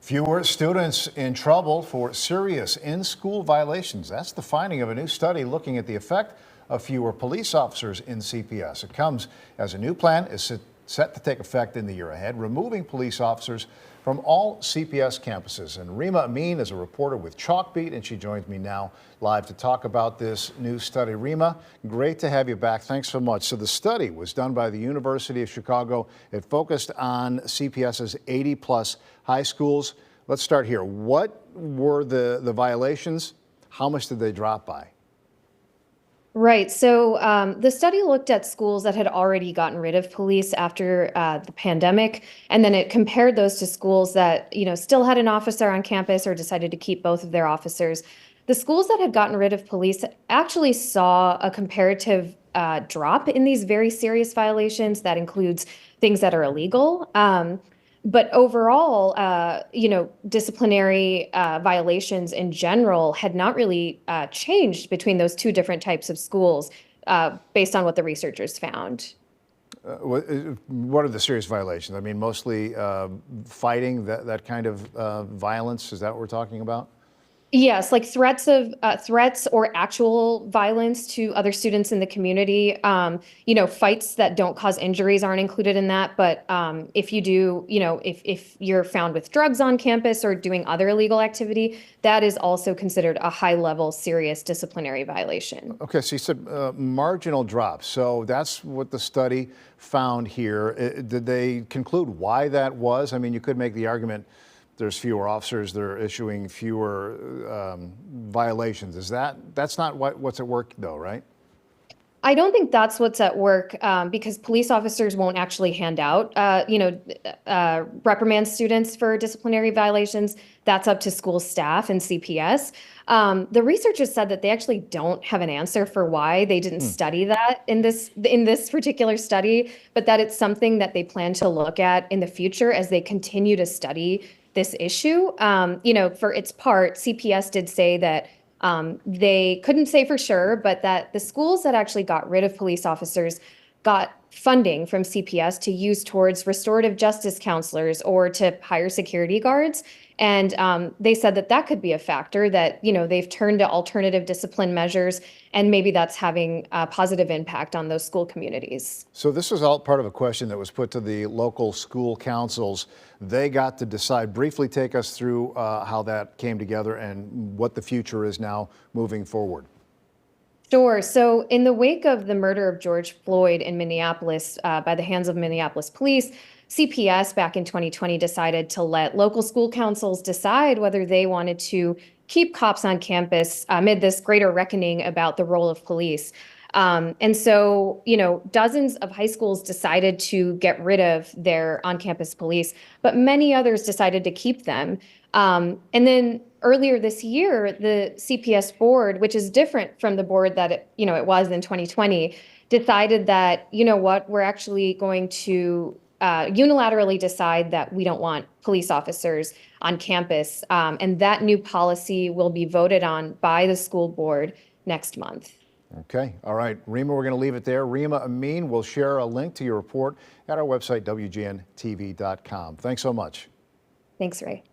Fewer students in trouble for serious in-school violations. That's the finding of a new study looking at the effect of fewer police officers in CPS. It comes as a new plan is set to take effect in the year ahead, removing police officers from all CPS campuses. And Rima Amin is a reporter with Chalkbeat, and she joins me now live to talk about this new study. Rima, great to have you back. Thanks so much. So the study was done by the University of Chicago. It focused on CPS's 80-plus high schools. Let's start here. What were the violations? How much did they drop by? Right. So the study looked at schools that had already gotten rid of police after the pandemic, and then it compared those to schools that, still had an officer on campus or decided to keep both of their officers. The schools that had gotten rid of police actually saw a comparative drop in these very serious violations. That includes things that are illegal. But overall, disciplinary violations in general had not really changed between those two different types of schools based on what the researchers found. What are the serious violations? I mean, mostly fighting, that kind of violence. Is that what we're talking about? Yes, like threats or actual violence to other students in the community. Fights that don't cause injuries aren't included in that. But if you do, if you're found with drugs on campus or doing other illegal activity, that is also considered a high-level serious disciplinary violation. Okay, so you said marginal drop. So that's what the study found here. Did they conclude why that was? I mean, you could make the argument there's fewer officers, they're issuing fewer violations. That's not what's at work though, right? I don't think that's what's at work because police officers won't actually hand out, reprimand students for disciplinary violations. That's up to school staff and CPS. The researchers said that they actually don't have an answer for why they didn't study that in this particular study, but that it's something that they plan to look at in the future as they continue to study this issue. For its part, CPS did say that they couldn't say for sure, but that the schools that actually got rid of police officers got funding from CPS to use towards restorative justice counselors or to hire security guards. And they said that could be a factor that, they've turned to alternative discipline measures, and maybe that's having a positive impact on those school communities. So this was all part of a question that was put to the local school councils. They got to decide. Briefly take us through how that came together and what the future is now moving forward. Sure. So in the wake of the murder of George Floyd in Minneapolis by the hands of Minneapolis police, CPS back in 2020 decided to let local school councils decide whether they wanted to keep cops on campus amid this greater reckoning about the role of police. And so, dozens of high schools decided to get rid of their on-campus police, but many others decided to keep them. And then earlier this year, the CPS board, which is different from the board that it was in 2020, decided that, we're actually going to unilaterally decide that we don't want police officers on campus. And that new policy will be voted on by the school board next month. Okay. All right. Rima, we're going to leave it there. Rima Amin will share a link to your report at our website, WGNTV.com. Thanks so much. Thanks, Ray.